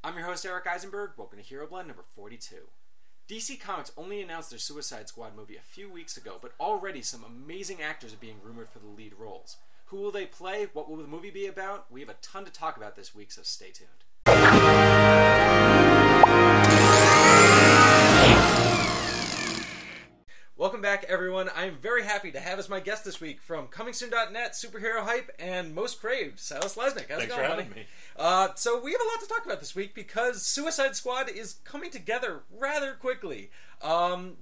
I'm your host, Eric Eisenberg. Welcome to Hero Blend number 42. DC Comics only announced their Suicide Squad movie a few weeks ago, but already some amazing actors are being rumored for the lead roles. Who will they play? What will the movie be about? We have a ton to talk about this week, so stay tuned. Welcome back, everyone. I am very happy to have as my guest this week from ComingSoon.net, Superhero Hype, and Most Craved, Silas Lesnick. How's it going, buddy? Thanks for having me. So we have a lot to talk about this week because Suicide Squad is coming together rather quickly.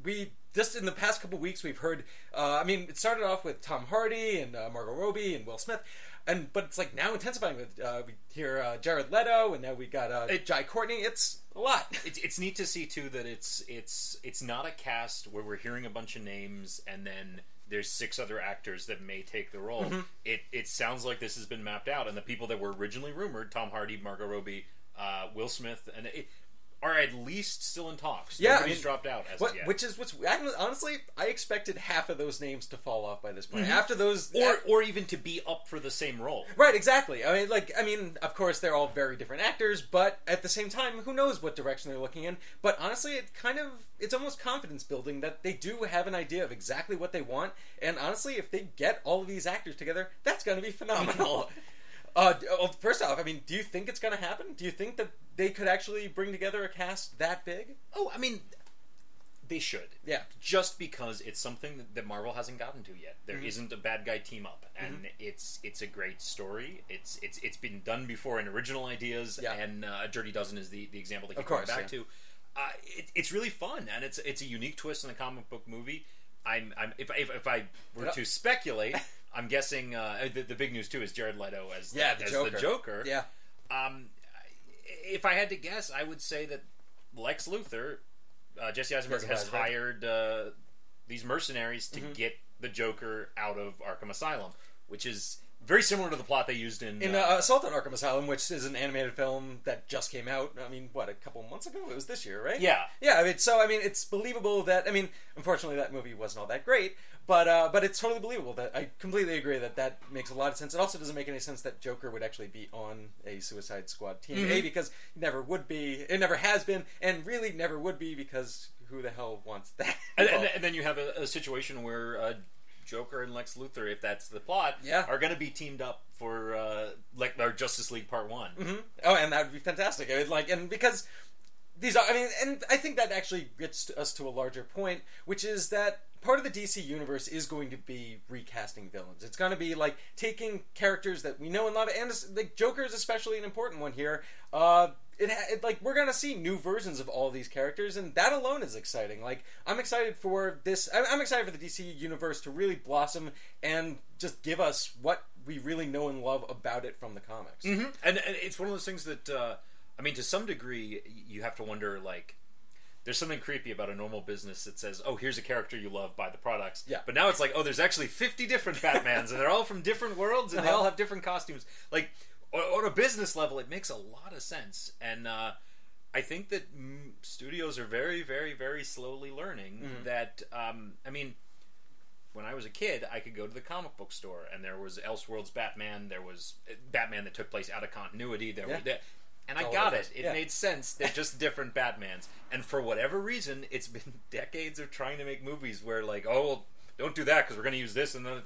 We just in the past couple weeks we've heard. It started off with Tom Hardy and Margot Robbie and Will Smith. But it's like now intensifying with we hear Jared Leto, and now we got Jai Courtney. It's a lot. It's neat to see too that it's not a cast where we're hearing a bunch of names and then there's 6 other actors that may take the role. Mm-hmm. It sounds like this has been mapped out, and the people that were originally rumored, Tom Hardy, Margot Robbie, Will Smith, and are at least still in talks. Yeah, Nobody's dropped out as of yet. Which is honestly, I expected half of those names to fall off by this point. Mm-hmm. After those, or even to be up for the same role. Right, exactly. Of course, they're all very different actors, but at the same time, who knows what direction they're looking in? But honestly, it's almost confidence building that they do have an idea of exactly what they want. And honestly, if they get all of these actors together, that's going to be phenomenal. First off, do you think it's going to happen? Do you think that they could actually bring together a cast that big? Oh, they should. Yeah. Just because it's something that Marvel hasn't gotten to yet. There isn't a bad guy team up, and it's a great story. It's been done before in original ideas, and Dirty Dozen is the example that keep going back to. It's really fun, and it's a unique twist in a comic book movie. If I were to speculate, I'm guessing the big news too is Jared Leto as the Joker. Yeah. If I had to guess, I would say that Lex Luthor, Jesse Eisenberg, has hired these mercenaries to get the Joker out of Arkham Asylum, which is very similar to the plot they used in Assault on Arkham Asylum, which is an animated film that just came out. A couple months ago? It was this year, right? Yeah. Yeah. It's believable that. Unfortunately, that movie wasn't all that great. But it's totally believable. That I completely agree that makes a lot of sense. It also doesn't make any sense that Joker would actually be on a Suicide Squad team. Mm-hmm. Because it never would be. It never has been, and really never would be because who the hell wants that? And then you have a situation where Joker and Lex Luthor, if that's the plot, are going to be teamed up for our Justice League Part 1. Mm-hmm. Oh, and that would be fantastic. And because these are, and I think that actually gets us to a larger point, which is that part of the DC universe is going to be recasting villains. It's going to be taking characters that we know and love, and Joker is especially an important one here. We're going to see new versions of all these characters, and that alone is exciting. I'm excited for this. I'm excited for the DC universe to really blossom and just give us what we really know and love about it from the comics. Mm-hmm. And it's one of those things that, to some degree, you have to wonder, there's something creepy about a normal business that says, oh, here's a character you love, buy the products. Yeah. But now it's there's actually 50 different Batmans, and they're all from different worlds, and they all have different costumes. On a business level, it makes a lot of sense. And I think that studios are very, very, very slowly learning that, when I was a kid, I could go to the comic book store, and there was Elseworlds Batman, there was Batman that took place out of continuity, and I got it. It made sense. They're just different Batmans. And for whatever reason, it's been decades of trying to make movies where, don't do that because we're going to use this and then...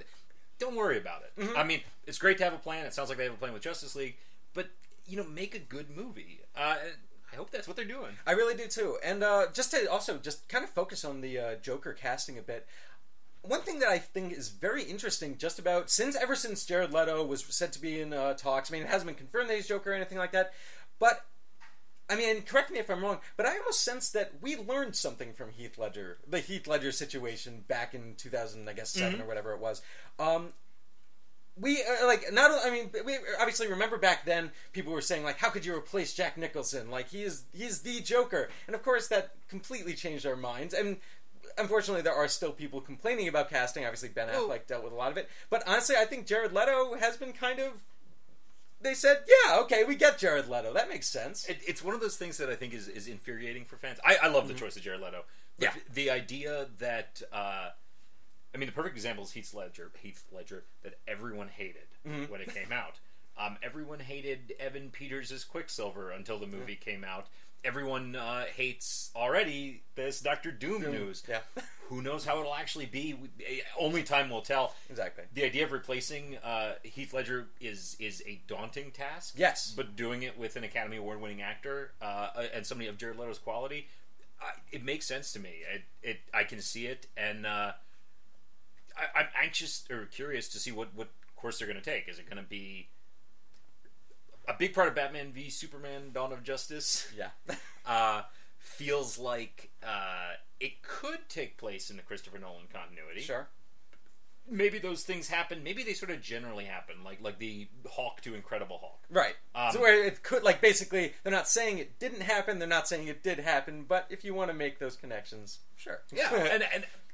Don't worry about it. Mm-hmm. It's great to have a plan. It sounds like they have a plan with Justice League. But, make a good movie. I hope that's what they're doing. I really do, too. And just kind of focus on the Joker casting a bit, one thing that I think is very interesting ever since Jared Leto was said to be in talks, it hasn't been confirmed that he's Joker or anything like that, but, correct me if I'm wrong, but I almost sense that we learned something from Heath Ledger, the Heath Ledger situation back in 2007 or whatever it was. We obviously remember back then people were saying how could you replace Jack Nicholson? He's the Joker, and of course that completely changed our minds. And unfortunately, there are still people complaining about casting. Obviously, Ben Affleck dealt with a lot of it, but honestly, I think Jared Leto has been kind of. They said, yeah, okay, we get Jared Leto. That makes sense. It's one of those things that I think is infuriating for fans. I love the choice of Jared Leto. But the idea that... the perfect example is Heath Ledger that everyone hated when it came out. Everyone hated Evan Peters as Quicksilver until the movie came out. Everyone hates already this Doctor Doom news. Yeah. Who knows how it'll actually be? Only time will tell. Exactly. The idea of replacing Heath Ledger is a daunting task. Yes. But doing it with an Academy Award-winning actor and somebody of Jared Leto's quality, it makes sense to me. I can see it, and I'm anxious or curious to see what course they're going to take. Is it going to be a big part of Batman v Superman: Dawn of Justice? Yeah. Feels like it could take place in the Christopher Nolan continuity. Sure. Maybe those things happen. Maybe they sort of generally happen, like the Hulk to Incredible Hulk. Right. So where it could, like, basically, they're not saying it didn't happen, they're not saying it did happen, but if you want to make those connections, sure. Yeah.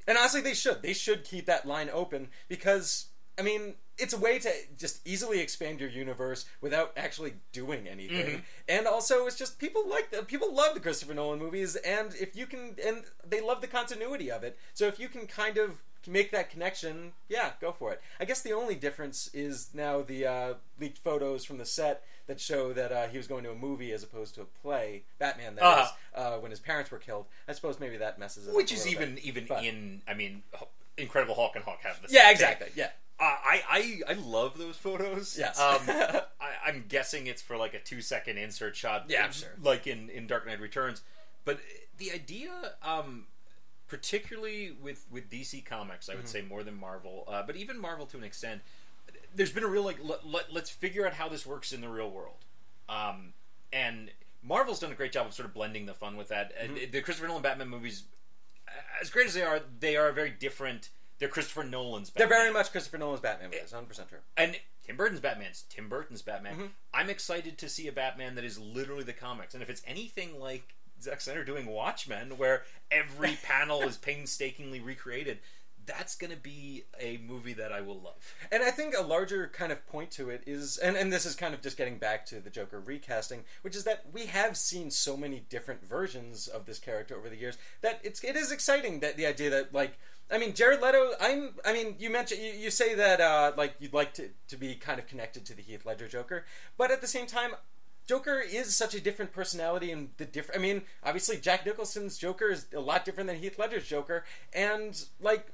And honestly, they should. They should keep that line open because, I mean, it's a way to just easily expand your universe without actually doing anything. Mm-hmm. And also, it's just people love the Christopher Nolan movies, and if you can, and they love the continuity of it. So if you can kind of make that connection, yeah, go for it. I guess the only difference is now the leaked photos from the set that show that he was going to a movie as opposed to a play, Batman, that is, when his parents were killed. I suppose maybe that messes it up. Which is even in, I mean, Incredible Hulk and Hulk have the same Yeah, exactly, thing. Yeah. I love those photos. Yes. I'm guessing it's for like a 2-second insert shot. Yeah, I'm sure. Like in Dark Knight Returns. But the idea, particularly with DC Comics, I would say more than Marvel, but even Marvel to an extent, there's been a real, like, let's figure out how this works in the real world. And Marvel's done a great job of sort of blending the fun with that. The Christopher Nolan Batman movies, as great as they are very different. They're Christopher Nolan's Batman. They're very much Christopher Nolan's Batman movies, 100% true. And Tim Burton's Batman's Tim Burton's Batman. Mm-hmm. I'm excited to see a Batman that is literally the comics. And if it's anything like Zack Snyder doing Watchmen, where every panel is painstakingly recreated, that's going to be a movie that I will love. And I think a larger kind of point to it is, and this is kind of just getting back to the Joker recasting, which is that we have seen so many different versions of this character over the years that it is exciting that the idea that, like, I mean, Jared Leto, you mentioned, you say that, like, you'd like to be kind of connected to the Heath Ledger Joker, but at the same time, Joker is such a different personality, and I mean, obviously Jack Nicholson's Joker is a lot different than Heath Ledger's Joker, and, like,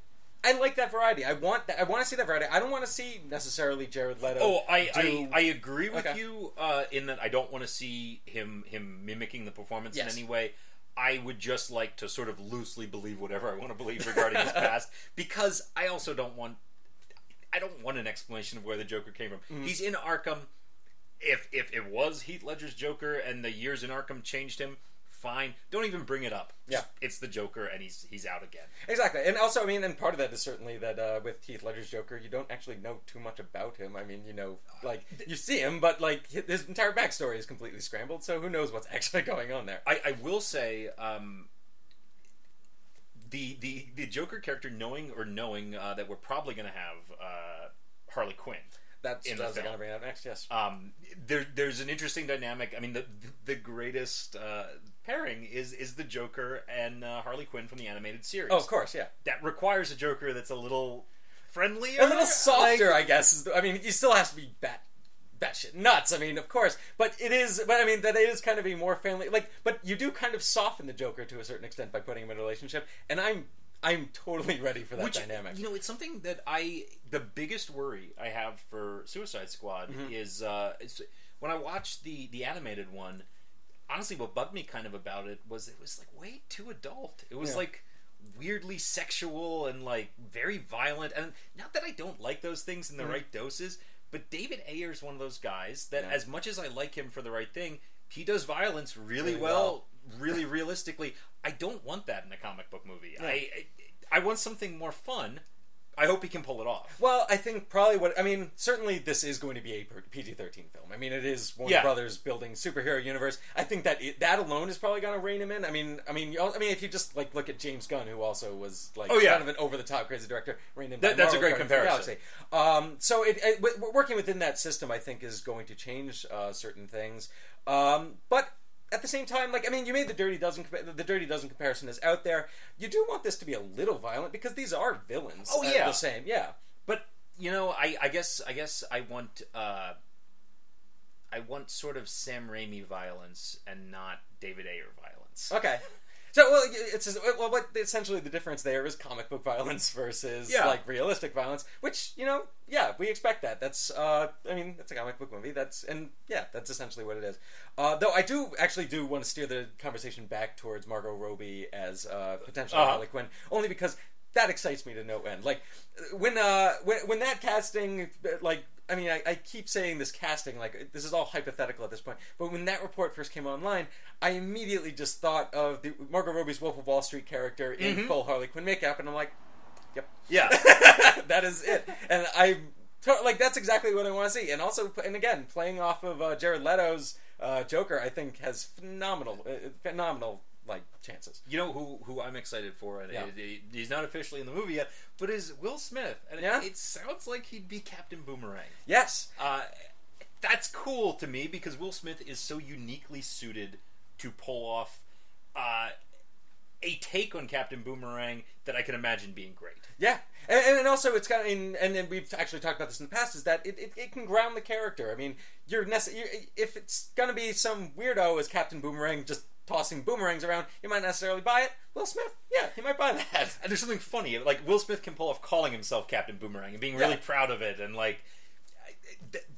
I like that variety. I want to see that variety. I don't want to see necessarily Jared Leto. Oh, I agree with you in that I don't want to see him mimicking the performance in any way. I would just like to sort of loosely believe whatever I want to believe regarding his past, because I also don't want an explanation of where the Joker came from. Mm-hmm. He's in Arkham. If it was Heath Ledger's Joker and the years in Arkham changed him, fine. Don't even bring it up. Yeah. It's the Joker, and he's out again. Exactly. And also, I mean, and part of that is certainly that with Heath Ledger's Joker, you don't actually know too much about him. I mean, you know, like, you see him, but, like, his entire backstory is completely scrambled, so who knows what's actually going on there. I will say, the Joker character knowing that we're probably going to have Harley Quinn. That's going to bring up next, yes. There's an interesting dynamic. I mean, the greatest pairing is the Joker and Harley Quinn from the animated series. Oh, of course, yeah. That requires a Joker that's a little friendlier, a little softer, I guess. I mean, he still has to be batshit nuts. I mean, of course, but I mean, that is kind of a more family, like. But you do kind of soften the Joker to a certain extent by putting him in a relationship, and I'm totally ready for that dynamic. You know, it's something that the biggest worry I have for Suicide Squad is when I watched the animated one. Honestly, what bugged me kind of about it was like way too adult. It was like weirdly sexual and like very violent. And not that I don't like those things in the right doses, but David Ayer's one of those guys that, as much as I like him for the right thing, he does violence really well, really realistically. I don't want that in a comic book movie. Yeah. I want something more fun. I hope he can pull it off. Well, I think probably certainly this is going to be a PG-13 film. I mean, it is Warner Brothers building superhero universe. I think that alone is probably going to rein him in. I mean, if you just like look at James Gunn, who also was like kind of an over-the-top crazy director, reined in by that's Marvel, a great comparison. So working within that system, I think, is going to change certain things. But at the same time, like, I mean, you made the Dirty Dozen comparison is out there. You do want this to be a little violent because these are villains. Oh yeah, the same. Yeah, but you know, I guess I want I want sort of Sam Raimi violence and not David Ayer violence. Okay. So, well, what essentially the difference there is comic book violence versus like realistic violence, which we expect that. That's that's a comic book movie. That's essentially what it is. Though I do want to steer the conversation back towards Margot Robbie as potentially Harley Quinn, only because that excites me to no end. Like when that casting, like. I mean, I keep saying this casting, like, this is all hypothetical at this point, but when that report first came online, I immediately just thought of the Margot Robbie's Wolf of Wall Street character in full Harley Quinn makeup, and I'm like, yep. Yeah. That is it. And that's exactly what I want to see. And also, and again, playing off of Jared Leto's Joker, I think has phenomenal chances. You know who I'm excited for, and he's not officially in the movie yet, but is Will Smith. And it sounds like he'd be Captain Boomerang. Yes. That's cool to me because Will Smith is so uniquely suited to pull off a take on Captain Boomerang that I can imagine being great. Yeah. And also it's kind of, and then we've actually talked about this in the past, is that it can ground the character. I mean, if it's going to be some weirdo as Captain Boomerang just tossing boomerangs around, you might not necessarily buy it. Will Smith, he might buy that. And there's something funny, like Will Smith can pull off calling himself Captain Boomerang and being really proud of it, and like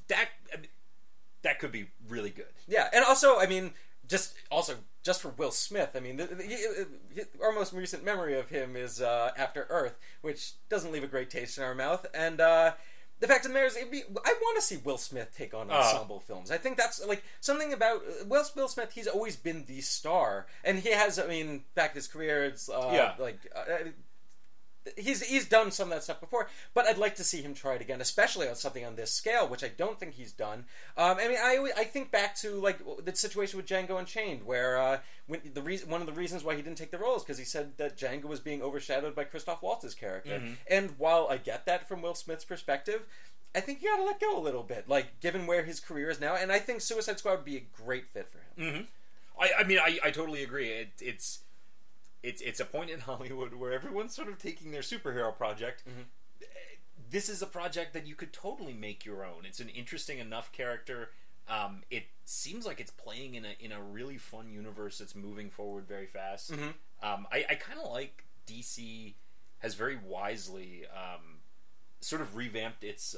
that could be really good. Yeah, and also, I mean, just for Will Smith, I mean, our most recent memory of him is After Earth, which doesn't leave a great taste in our mouth, and the fact of the matter is, I want to see Will Smith take on ensemble films. I think that's like something about Will Smith. He's always been the star, and he has. I mean, back in his career, it's he's done some of that stuff before. But I'd like to see him try it again, especially on something on this scale, which I don't think he's done. I mean, I think back to like the situation with Django Unchained, where one of the reasons why he didn't take the role is because he said that Django was being overshadowed by Christoph Waltz's character. Mm-hmm. And while I get that from Will Smith's perspective, I think you got to let go a little bit, like given where his career is now. And I think Suicide Squad would be a great fit for him. Mm-hmm. I mean, I totally agree. It's a point in Hollywood where everyone's sort of taking their superhero project. Mm-hmm. This is a project that you could totally make your own. It's an interesting enough character. It seems like it's playing in a really fun universe that's moving forward very fast. Mm-hmm. I kind of like DC has very wisely sort of revamped its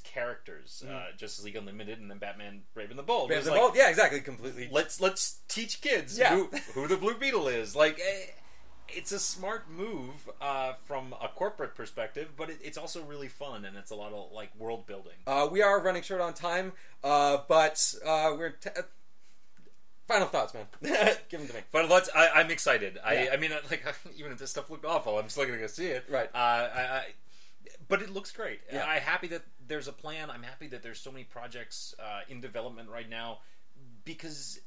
characters. Justice League Unlimited and then Batman Brave and the Bold. Brave and the Bold, yeah, exactly, completely. Let's teach kids who the Blue Beetle is. Like, it's a smart move from a corporate perspective, but it's also really fun, and it's a lot of like world building. We are running short on time, but we're. Final thoughts, man. Give them to me. Final thoughts. I'm excited. I mean, like, even if this stuff looked awful, I'm still going to go see it. Right. But it looks great. Yeah. I'm happy that there's a plan. I'm happy that there's so many projects in development right now, because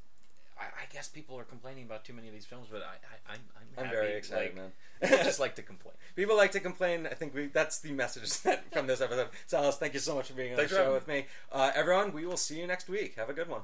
I guess people are complaining about too many of these films, but I'm happy. Very excited, man. People just like to complain. People like to complain. I think that's the message from this episode. Silas, thank you so much for being on the show with me. Everyone, we will see you next week. Have a good one.